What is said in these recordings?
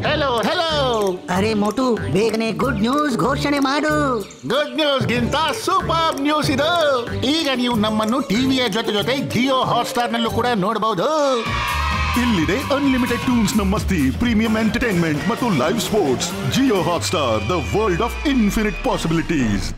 Hello hello. ಅರೆ ಮೋಟು, ಬೇಗನೆ good news ಘೋಷಣೆ ಮಾಡು. ಗುಡ್ ನ್ಯೂಸ್ ಗಿಂತ ಸೂಪರ್ ನ್ಯೂಸ್ ಇದು. ಈಗ ನೀವು ನಮ್ಮನ್ನು ಟಿವಿಯ ಜೊತೆ ಜಿಯೋ ಹಾಟ್ಸ್ಟಾರ್ ನಲ್ಲೂ ಕೂಡ ನೋಡಬಹುದು. ಇಲ್ಲಿದೆ ಅನ್ಲಿಮಿಟೆಡ್ ಟೂನ್ಸ್ ನ ಮಸ್ತಿ, ಪ್ರೀಮಿಯಂ ಎಂಟರ್ಟೈನ್ಮೆಂಟ್ ಮತ್ತು live sports. Jio Hotstar, the world of infinite possibilities.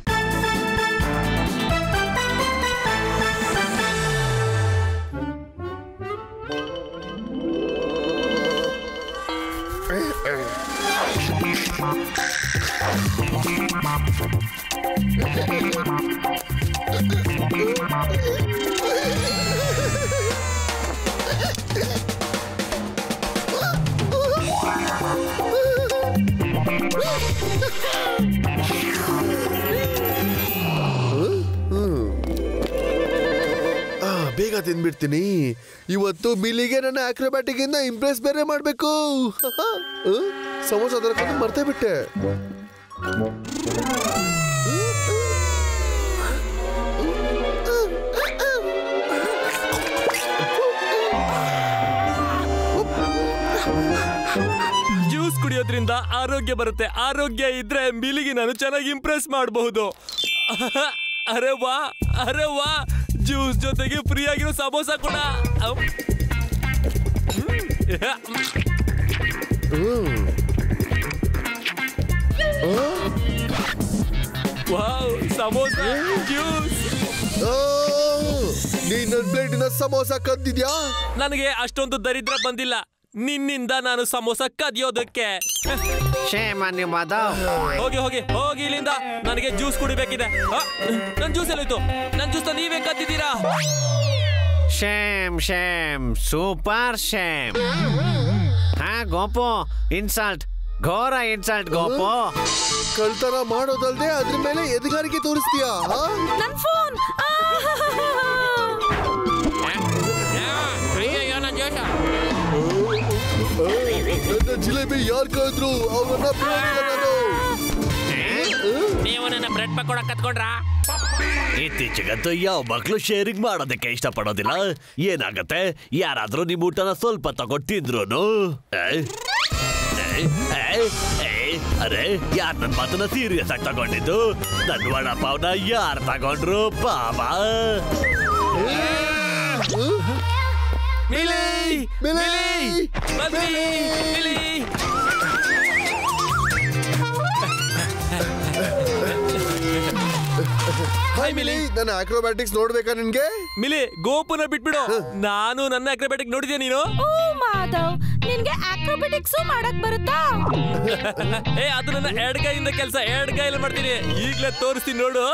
ಬೇಗ ತಿಂದ್ಬಿಡ್ತೀನಿ. ಇವತ್ತು ಮಿಲಿಗೆ ನನ್ನ ಆಕ್ರೋಬ್ಯಾಟಿಕ್ ಇಂದ ಇಂಪ್ರೆಸ್ ಬೇರೆ ಮಾಡ್ಬೇಕು. ಸಮೋಸ ತರಕೊಂಡು ಮರ್ತೇ ಬಿಟ್ಟೆ. ಜ್ಯೂಸ್ ಕುಡಿಯೋದ್ರಿಂದ ಆರೋಗ್ಯ ಬರುತ್ತೆ. ಆರೋಗ್ಯ ಇದ್ರೆ ಮಿಲಿಗೆ ನಾನು ಚೆನ್ನಾಗಿ ಇಂಪ್ರೆಸ್ ಮಾಡಬಹುದು. ಅರೆ ವಾ, ಅರೆ ವಾ, ಜ್ಯೂಸ್ ಜೊತೆಗೆ ಫ್ರೀ ಆಗಿರೋ ಸಮೋಸ ಕೂಡ. Wow, samosa juice. ನೀನ್ ಪ್ಲೇಟಿನ ಸಮೋಸ ಕದ್ದಿದ್ಯಾ? ನನಗೆ ಅಷ್ಟೊಂದು ದರಿದ್ರ ಬಂದಿಲ್ಲ. ನಿನ್ನಿಂದ ನಾನು ಸಮೋಸ ಕದಿಯೋದಕ್ಕೆ. ಹೋಗಿ ಹೋಗಿ ಹೋಗಿ ಇಲ್ಲಿಂದ. ನನಗೆ ಜ್ಯೂಸ್ ಕುಡಿಬೇಕಿದೆ. ನನ್ ಜ್ಯೂಸ್ ಎಲ್ಲೋಯ್ತು? ನನ್ ಜ್ಯೂಸ್ ನೀವೇ ಕದ್ದಿದ್ದೀರಾ? Shame shame, super shame. ಹಾ ಗೋಪು, ಇನ್ಸಲ್ಟ್, ಘೋರ ಇನ್ಸಲ್ಟ್ ಗೋಪು. ಕಳ್ತನ ಮಾಡೋದಲ್ದೆ ಅದ್ರ ಮೇಲೆ ಎದುಗಾರಿಕೆ ತೋರಿಸ್ತೀಯಾ? ನನ್ ಫೋನ್. ನನ್ನ ಜಿಲೇಬಿ ಯಾರು ಕಳೆದ್ರು ಅವರನ್ನ ನೀವು ನನ್ನ ಬ್ರೆಡ್ ಪಕೋಡ ಕತ್ಕೊಂಡ್ರಾ? ಇತ್ತೀಚೆಗಂತೂ ಯಾವ ಮಕ್ಳು ಶೇರಿಂಗ್ ಮಾಡೋದಕ್ಕೆ ಇಷ್ಟ ಪಡೋದಿಲ್ಲ. ಏನಾಗತ್ತೆ, ಯಾರಾದ್ರೂ ನಿಮ್ ಊಟನ ಸ್ವಲ್ಪ ತಗೊಂಡು ತಿಂದ್ರು. ಅರೆ, ಯಾರ್ ನನ್ ಮಾತನ್ನ ಸೀರಿಯಸ್ ಆಗಿ ತಗೊಂಡಿದ್ದು? ನನ್ ವಡಪಾವ್ನ ಯಾರು ತಗೊಂಡ್ರು ಬಾಬಾ? ಮಿಲಿ, ಮಿಲಿ, ಬನ್ನಿ, ಮಿಲಿ. ಹಾಯ್ ಮಿಲಿ, ನನ್ನ ಆಕ್ರೋಬ್ಯಾಟಿಕ್ಸ್ ನೋಡ್ಬೇಕಾ ನಿನ್ಗೆ? ಮಿಲಿ, ಗೋಪುನ ಬಿಟ್ಬಿಡು. ನಾನು ನನ್ನ ಆಕ್ರೋಬ್ಯಾಟಿಕ್ ನೋಡಿದ್ಯಾ ನೀನು? ಓ ಮಾಧವ್, ನಿನ್ಗೆ ಆಕ್ರೋಬ್ಯಾಟಿಕ್ಸ್ ಮಾಡಕ್ ಬರುತ್ತಾ? ಅದು ನನ್ನ ಎಡಗೈಯಿಂದ ಕೆಲಸ. ಎಡಗೈಯಲ್ಲಿ ಮಾಡ್ತೀನಿ. ಈಗ್ಲೇ ತೋರಿಸ್ತೀನಿ ನೋಡು.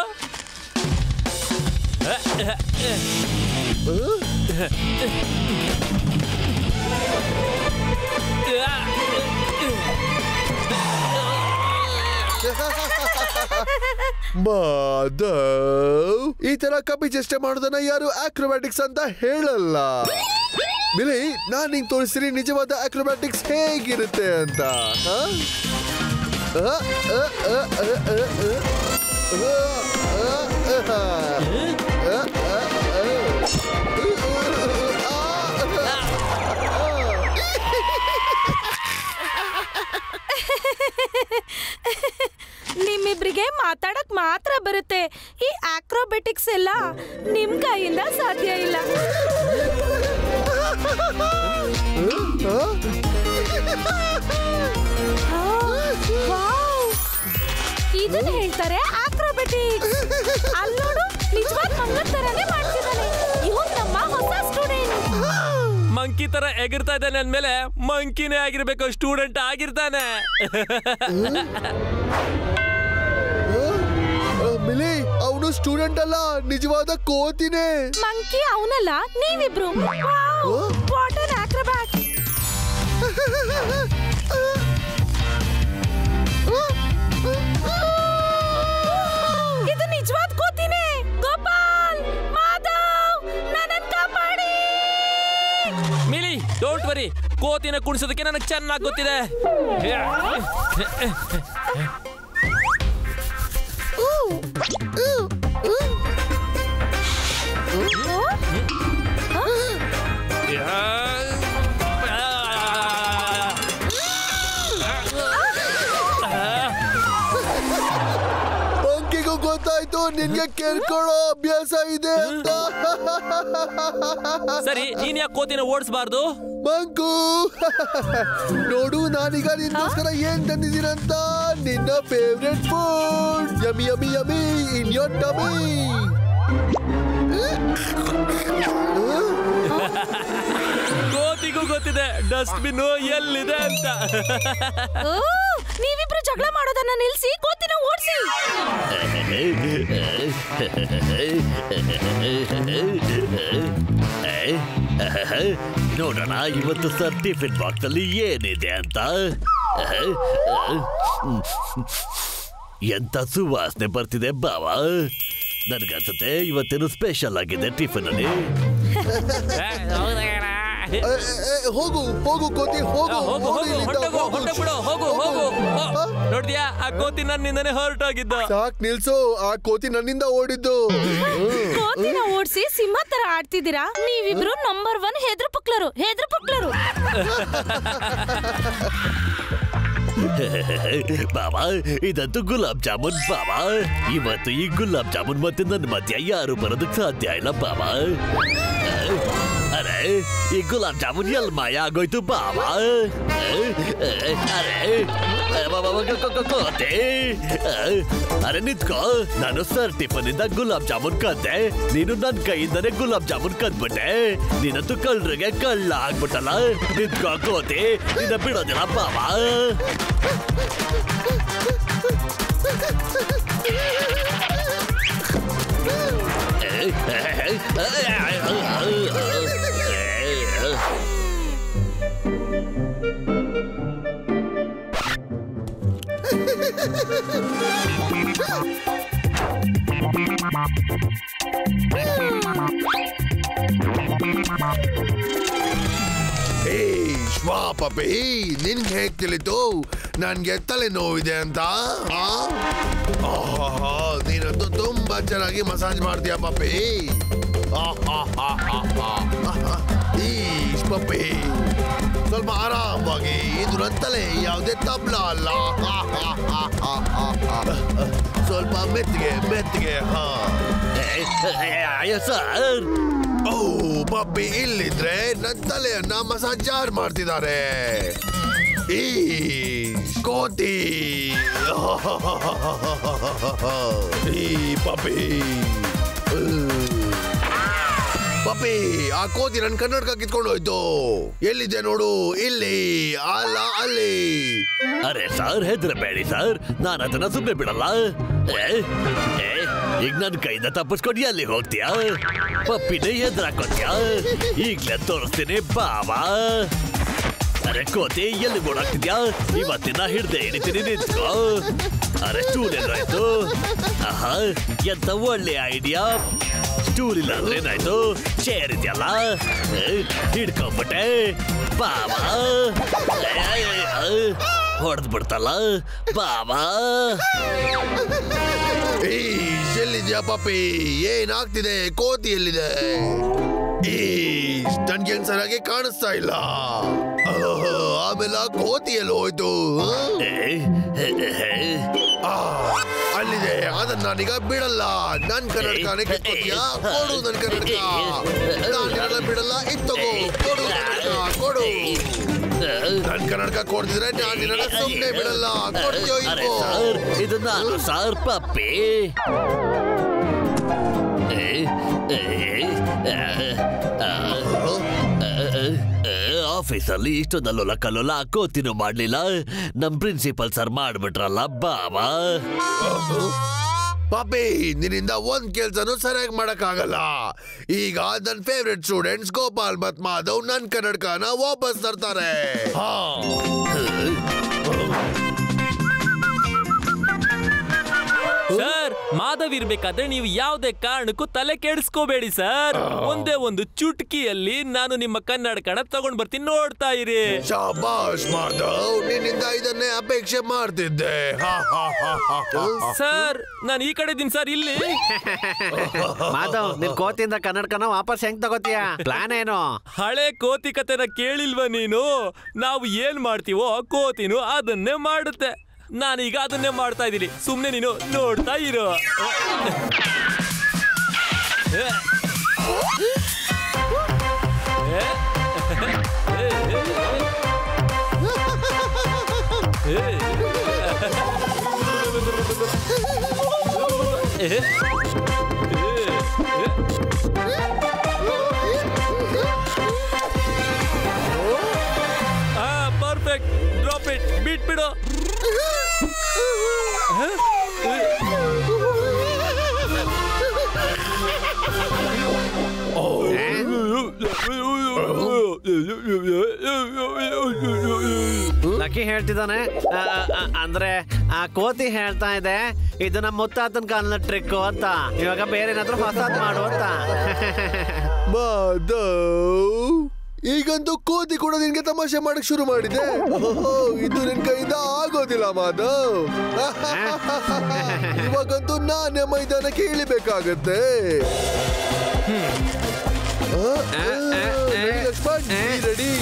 ಮಾಧವ್, ಈ ತರ ಕಪಿ ಚೇಷ್ಟೆ ಮಾಡೋದನ್ನ ಯಾರು ಆಕ್ರೋಬ್ಯಾಟಿಕ್ಸ್ ಅಂತ ಹೇಳಲ್ಲ. ಮಿಲಿ, ನಾನ್ ನಿಂಗೆ ತೋರಿಸ್ತೀನಿ ನಿಜವಾದ ಆಕ್ರೋಬ್ಯಾಟಿಕ್ಸ್ ಹೇಗಿರುತ್ತೆ ಅಂತ. ನಿಮ್ಮಿಬ್ರಿಗೆ ಮಾತಾಡಕ್ ಮಾತ್ರ ಬರುತ್ತೆ. ಈ ಆಕ್ರೋಬ್ಯಾಟಿಕ್ಸ್ ಎಲ್ಲ ನಿಮ್ ಕೈಯಿಂದ ಸಾಧ್ಯ ಇಲ್ಲ. ಇದನ್ನ ಹೇಳ್ತಾರೆ ಆಕ್ರೋಬ್ಯಾಟಿಕ್ಸ್. ಅಲ್ಲಿ ನೋಡು, ನಿಜವಾದ ಮಂಗನ್ ತರಾನೇ ಮಾಡ್ತಿದ್ದಾನೆ. ಇವನು ನಮ್ಮ ಹೊಸ ಸ್ಟೂಡೆಂಟ್. ಮಂಕಿ ತರ ಎಗರ್ತಾ ಇದ್ದಾನೆ ಅಂದ್ಮೇಲೆ ಮಂಕಿನೇ ಆಗಿರ್ಬೇಕು, ಸ್ಟೂಡೆಂಟ್ ಆಗಿರ್ತಾನೆ. ಮಿಲಿ, ಅವನು ಸ್ಟೂಡೆಂಟ್ ಅಲ್ಲ, ನಿಜವಾದ ಕೋತಿನೇ. ಮಂಕಿ ಅವನಲ್ಲ, ನೀವಿಬ್ರು. What an acrobat. ಇದು ನಿಜವಾದ ಕೋತಿನೇ. ಗೋಪಾಲ್, ಮಾಧವ್, ನನ್ನನ್ನು ಕಾಪಾಡಿ. Mili, don't worry. ಕೋತಿನ ಕುಣಿಸೋದಕ್ಕೆ ನನಗೆ ಚೆನ್ನಾಗಿ ಗೊತ್ತಿದೆ. ನಿನ್ಗೆ ಕೇಳ್ಕೊಳ್ಳೋ ಅಭ್ಯಾಸ ಇದೆ ಅಂತ. ಸರಿ, ನೀನ್ ಯಾಕೆ ಕೋತಿನ ಓಡಿಸಬಾರ್ದು? ಮಂಕು, ನೋಡು ನಾನೀಗ ನಿನ್ಗೋಸ್ಕರ ಏನ್ ತಂದಿದ್ದೀನಂತ. ನಿನ್ನ favourite food, yummy yummy yummy in your tummy. ಕೋತಿಗೂ ಗೊತ್ತಿದೆ ಡಸ್ಟ್ಬಿನ್ ಎಲ್ಲಿದೆ ಅಂತ. ನೀವಿಬ್ರು ಜಗಳ ಮಾಡೋದನ್ನ ನಿಲ್ಸಿ ಕೋತಿನ ಓಡಿಸಿ. ನೋಡೋಣ ಇವತ್ತು ಸರ್ ಟಿಫಿನ್ ಬಾಕ್ಸ್ ಅಲ್ಲಿ ಏನಿದೆ ಅಂತ. ಎಂತ ಸುವಾಸನೆ ಬರ್ತಿದೆ ಬಾವಾ. ನನ್ಗನ್ಸುತ್ತೆ ಇವತ್ತೇನು ಸ್ಪೆಷಲ್ ಆಗಿದೆ ಟಿಫಿನ್ ಅಲ್ಲಿ. ಹೋಗು ಹೋಗು ಕೋತಿ, ಹೋಗು ಹೋಗು. ನೋಡ್ದ್ಯಾ, ಆ ಕೋತಿ ನನ್ನಿಂದನೇ ಹೊರಟೋಗಿದ್ದ. ಸಾಕ್ ನಿಲ್ಸು, ಆ ಕೋತಿ ನನ್ನಿಂದ ಓಡಿದ್ದು. ಕೋತಿನ ಓಡಿಸಿ ಸಿಂಹ ತರ ಆಡ್ತಿದ್ದೀರಾ. ನೀವಿಬ್ರು ನಂಬರ್ 1 ಹೆದ್ರು ಪುಕ್ಲರು. ಬಾಬಾ, ಇದಂತೂ ಗುಲಾಬ್ ಜಾಮೂನ್ ಬಾಬಾ. ಇವತ್ತು ಈ ಗುಲಾಬ್ ಜಾಮೂನ್ ಮತ್ತೆ ನನ್ನ ಮಧ್ಯ ಯಾರು ಬರೋದಕ್ಕೆ ಸಾಧ್ಯ ಇಲ್ಲ ಬಾಬಾ. ಅರೆ, ಈ ಗುಲಾಬ್ ಜಾಮೂನ್ ಎಲ್ ಮಾಯ ಆಗೋಯ್ತು ಬಾಬಾ. ಕೋತೆ, ಅರೆ ನಿಂತ್ಕೋ. ನಾನು ಸರ್ ಟಿಫನ್ ಇಂದ ಗುಲಾಬ್ ಜಾಮೂನ್ ಕದ್ದೆ, ನೀನು ನನ್ನ ಕೈಯಿಂದನೇ ಗುಲಾಬ್ ಜಾಮೂನ್ ಕದ್ಬಿಟ್ಟೆ. ನೀನಂತೂ ಕಳ್ಳರಿಗೆ ಕಳ್ಳ ಆಗ್ಬಿಟ್ಟಲ್ಲ. ನಿಂತ್ಕೋ ಕೋತೆ, ನಿನ್ನ ಬಿಡೋದಿಲ್ಲ ಬಾಬಾ. ಪಪಿ, ನಿನ್ಗೆ ಹೇಗ್ ತಿಳಿತು ನನ್ಗೆ ತಲೆ ನೋವಿದೆ ಅಂತ? ನೀನಂತೂ ತುಂಬಾ ಚೆನ್ನಾಗಿ ಮಸಾಜ್ ಮಾಡ್ತೀಯ ಪಪಿ. ಈಶ್ ಪಪಿ, ಸ್ವಲ್ಪ ಆರಾಮವಾಗಿ. ಇದು ನನ್ನ ತಲೆ, ಯಾವುದೇ ತಬ್ಲ ಅಲ್ಲ. ಸ್ವಲ್ಪ ಮೆತ್ತಿಗೆ ಮೆತ್ತಿಗೆ. ಸರ್, ಓ ಪಪ್ಪಿ, ಇಲ್ಲಿದ್ರೆ ನನ್ನ ತಲೆಯನ್ನ ಮಸಾಜ್ ಯಾರು ಮಾಡ್ತಿದ್ದಾರೆ? ಈ ಕೋತಿ. ಈ ಪಪ್ಪಿ ಪಪ್ಪಿ, ಆ ಕೋತಿ ನನ್ನ ಕನ್ನಡಕ ಕಿತ್ಕೊಂಡು ಹೋಯ್ತು. ಎಲ್ಲಿದೆ ನೋಡು, ಇಲ್ಲಿ ಅಲ್ಲ ಅಲ್ಲಿ. ಅರೆ ಸರ್, ಹೆದರಬೇಡಿ ಸರ್, ನಾನು ಅದನ್ನ ಸುಮ್ಮನೆ ಬಿಡಲ್ಲ. ಈಗ ನನ್ನ ಕೈಯಿಂದ ತಪ್ಪಿಸ್ಕೊಂಡು ಎಲ್ಲಿ ಹೋಗ್ತೀಯಾ? ಪಪ್ಪಿನೇ ಹೆದರಾಕೋತ್ಯಾ? ಈಗ್ಲೇ ತೋರಿಸ್ತೀನಿ ಬಾಬಾ. ಅರೆ ಕೋತಿ, ಎಲ್ಲಿ ಓಡಾಡ್ತಿದ್ಯಾ? ಇವತ್ತಿನ ಹಿಡ್ದೆ ಹಿಡಿತೀನಿ, ನಿಂತ್ಕೋ. ಅರೆ ಸ್ಟೂಲ್ ಎಲ್ಲಾಯ್ತು? ಆಹಾ, ಎಂತ ಒಳ್ಳೆ ಐಡಿಯಾ. ಸ್ಟೂಲ್ ಇಲ್ಲ ಅಂದ್ರೆ ಏನಾಯ್ತು? ಚೇರ್ ಇದೆಯಲ್ಲ, ಹಿಡ್ಕೊಂಬಿಟ್ಟೆ ಬಾಬಾ. ಹೊಡೆದ್ ಬಿಡ್ತಲ್ಲ ಬಾಬಾ. ಎಲ್ಲಿದ್ಯಾ ಪಪ್ಪಿ? ಏನಾಗ್ತಿದೆ? ಕೋತಿ ಎಲ್ಲಿದೆ? ನನ್ಗೆ ಸರಿಯಾಗಿ ಕಾಣಿಸ್ತಾ ಇಲ್ಲ. ಆಮೇಲೆ ಕೋತಿ ಎಲ್ಲಿ ಹೋಯ್ತು? ಅಲ್ಲಿದೆ, ಅದನ್ನ ನಾನೀಗ ಬಿಡಲ್ಲ. ನನ್ ಕನ್ನಡಕನೇ ಕಿತ್ಕೋತೀಯಾ? ಕೊಡು ನನ್ ಕನ್ನಡಕ. ನಾನಿರಲ್ಲ ಬಿಡಲ್ಲ. ಇತ್ತಗೋ, ಕೊಡು ಕನ್ನಡಕ, ಕೊಡು. ನನ್ ಕನ್ನಡಕ ಕೊಡ್ತಿದ್ರೆ ನಾನಿರಲ್ಲ, ಸುಮ್ಮನೆ ಬಿಡಲ್ಲ. ಕೊಡ್ತೀಯೋ ಇಲ್ವೋ? ಇದು ನಾನು ಸರ್ ಪಪ್ಪಿ. ಆಫೀಸಲ್ಲಿ ಇಷ್ಟೊಂದಲ್ಲೋಲ ಕಲ್ಲೋಲ ಕೋತಿನೂ ಮಾಡ್ಲಿಲ್ಲ. ನಮ್ ಪ್ರಿನ್ಸಿಪಲ್ ಸರ್ ಮಾಡ್ಬಿಟ್ರಲ್ಲ ಬಾಬಾ. ಪಾಪಿ, ನಿನ್ನಿಂದ ಒಂದ್ ಕೆಲ್ಸನೂ ಸರಿಯಾಗಿ ಮಾಡಕ್ಕಾಗಲ್ಲ. ಈಗ ನನ್ನ ಫೇವ್ರೆಟ್ ಸ್ಟೂಡೆಂಟ್ಸ್ ಗೋಪಾಲ್ ಮತ್ ಮಾಧವ್ ನನ್ ಕನ್ನಡಕನ ವಾಪಸ್ ತರ್ತಾರೆ. ಸರ್, ಮಾಧವ್ ಇರ್ಬೇಕಾದ್ರೆ ನೀವು ಯಾವುದೇ ಕಾರಣಕ್ಕೂ ತಲೆ ಕೆಡಿಸ್ಕೋಬೇಡಿ ಸರ್. ಒಂದೇ ಒಂದು ಚುಟ್ಕಿಯಲ್ಲಿ ನಾನು ನಿಮ್ಮ ಕನ್ನಡಕನ ತಗೊಂಡ್ ಬರ್ತೀನಿ, ನೋಡ್ತಾ ಇರಿ. ಶಾಬಾಷ್ ಮಾಧವ್, ನಿನ್ನಿಂದ ಇದನ್ನೇ ಅಪೇಕ್ಷೆ ಮಾಡ್ತಿದ್ದೆ. ಸರ್, ನಾನು ಈ ಕಡೆ ಇದ್ದೀನಿ ಸರ್. ಇಲ್ಲಿ ಮಾಧವ್, ನಿನ್ ಕೋತಿಯಿಂದ ಕನ್ನಡಕನ ವಾಪಸ್ ಹೆಂಗ್ ತಗೋತೀಯ? ಪ್ಲಾನ್ ಏನು? ಹಳೆ ಕೋತಿ ಕತೆನ ಕೇಳಿಲ್ವ ನೀನು? ನಾವು ಏನ್ ಮಾಡ್ತೀವೋ ಕೋತಿನೂ ಅದನ್ನೇ ಮಾಡುತ್ತೆ. ನಾನೀಗ ಅದನ್ನೇ ಮಾಡ್ತಾ ಇದ್ದೀನಿ. ಸುಮ್ನೆ ನೀನು ನೋಡ್ತಾ ಇರು. ಪರ್ಫೆಕ್ಟ್. Drop it. ಬಿಟ್ಬಿಡು. ಲಕ್ಕಿ ಹೇಳ್ತಿದ್ದಾನೆ, ಅಂದ್ರೆ ಆ ಕೋತಿ ಹೇಳ್ತಾ ಇದೆ ಇದು ನಮ್ಮ ಮುತ್ತಾತನ ಕಾಲದ ಟ್ರಿಕ್ ಅಂತ. ಇವಾಗ ಬೇರೆ ಏನಾದ್ರೂ ಹೊಸದ್ ಮಾಡು ಅಂತ. ಮಾಧವ್, ಈಗಂತೂ ಕೋತಿ ಕೂಡ ನಿನ್ಗೆ ತಮಾಷೆ ಮಾಡಕ್ ಶುರು ಮಾಡಿದೆ. ಇದು ನಿನ್ ಕೈಯಿಂದ ಆಗೋದಿಲ್ಲ ಮಾಧವ್. ಇವಾಗಂತೂ ನಾನೇ ಮೈದಾನಕ್ಕೆ ಇಳಿಬೇಕಾಗತ್ತೆ. Ready?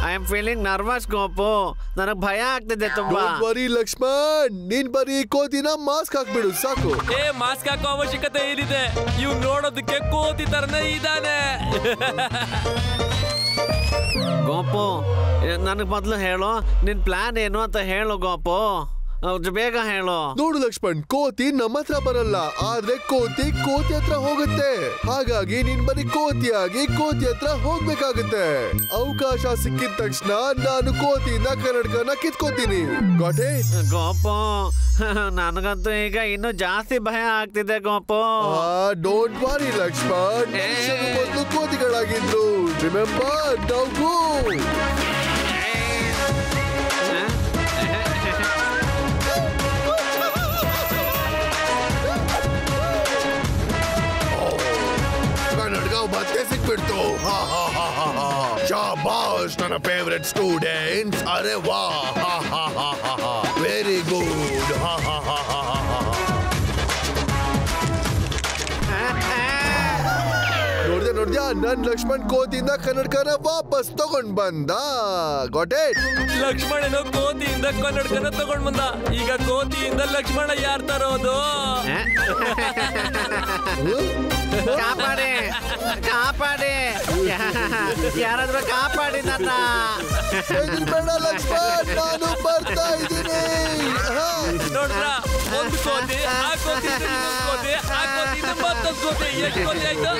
I am feeling nervous Gopu. ನನಗ್ ಭಯ ಆಗ್ತಿದೆ ತುಂಬಾ. ಬರೀ ಲಕ್ಷ್ಮಣ್, ನೀನ್ ಬರೀ ಕೋತಿನ ಮಾಸ್ಕ್ ಹಾಕ್ಬಿಡು ಸಾಕು. ಮಾಸ್ಕ್ ಹಾಕೋ ಅವಶ್ಯಕತೆ ಏನಿದೆ? ಇವ್ ನೋಡೋದಕ್ಕೆ ಕೋತಿ ತರನೇ ಇದ್ದಾನೆ. ಗೋಪು, ನನಗ್ ಮೊದ್ಲು ಹೇಳು ನಿನ್ ಪ್ಲಾನ್ ಏನು ಅಂತ ಹೇಳು ಗೋಪು. ಬೇಗ ಹೇಳು. ನೋಡು ಲಕ್ಷ್ಮಣ್, ಕೋತಿ ನಮ್ಮ ಹತ್ರ ಬರಲ್ಲ, ಆದ್ರೆ ಕೋತಿ ಹತ್ರ ಹೋಗುತ್ತೆ. ಹಾಗಾಗಿ ನೀನ್ ಬರೀ ಕೋತಿ ಹತ್ರ ಹೋಗ್ಬೇಕಾಗುತ್ತೆ. ಅವಕಾಶ ಸಿಕ್ಕಿದ ತಕ್ಷಣ ನಾನು ಕೋತಿಯಿಂದ ಕನ್ನಡಕನ ಕಿತ್ಕೋತೀನಿ. ಗಾಟೆ? ಗೋಪು, ನನಗಂತೂ ಈಗ ಇನ್ನು ಜಾಸ್ತಿ ಭಯ ಆಗ್ತಿದೆ ಗೋಪು. ಡೋಂಟ್ ವರಿ ಲಕ್ಷ್ಮಣ್, ಮೊದಲು ಕೋತಿಗಳಾಗಿದ್ರು. ರಿಮೆಂಬರ್, ನೌ ಗೋ. ಮತ್ತೆ ಸಿಕ್ಬಿಡ್ತು. ಶಾಬಾಷ್ ನನ್ನ ಫೇವರೆಟ್ ಸ್ಟೂಡೆಂಟ್ಸ್. ಅರೆ ವಾ, ವೆರಿ ಗುಡ್. ನೋಡ್ದ್ಯಾ ನನ್ ಲಕ್ಷ್ಮಣ್ ಕೋತಿಯಿಂದ ಕನ್ನಡಕನ ವಾಪಸ್ ತಗೊಂಡ್ ಬಂದ. Got it? ಲಕ್ಷ್ಮಣನು ಕೋತಿಯಿಂದ ಕನ್ನಡಕನ ತಗೊಂಡ್ ಬಂದ. ಈಗ ಕೋತಿಯಿಂದ ಲಕ್ಷ್ಮಣ ಯಾರ್ ತರೋದು? ಕಾಪಾಡಿ, ಕಾಪಾಡಿ, ಯಾರಾದ್ರೂ ಕಾಪಾಡಿ ನನ್ನ. ಬೇಡ ಲಕ್ಷ್ಮಣ್, ನಾನು ಬರ್ತಾ ಇದ್ದೀನಿ. ನೋಡ್ರ, ಒಂದು ಕೋತಿ, ಆ ಕೋತಿ, ಆ ಕೋತಿ, ಮತ್ತೊಂದು ಕೋತಿ. ಎಷ್ಟು ಕೋತಿ ಆಯ್ತು?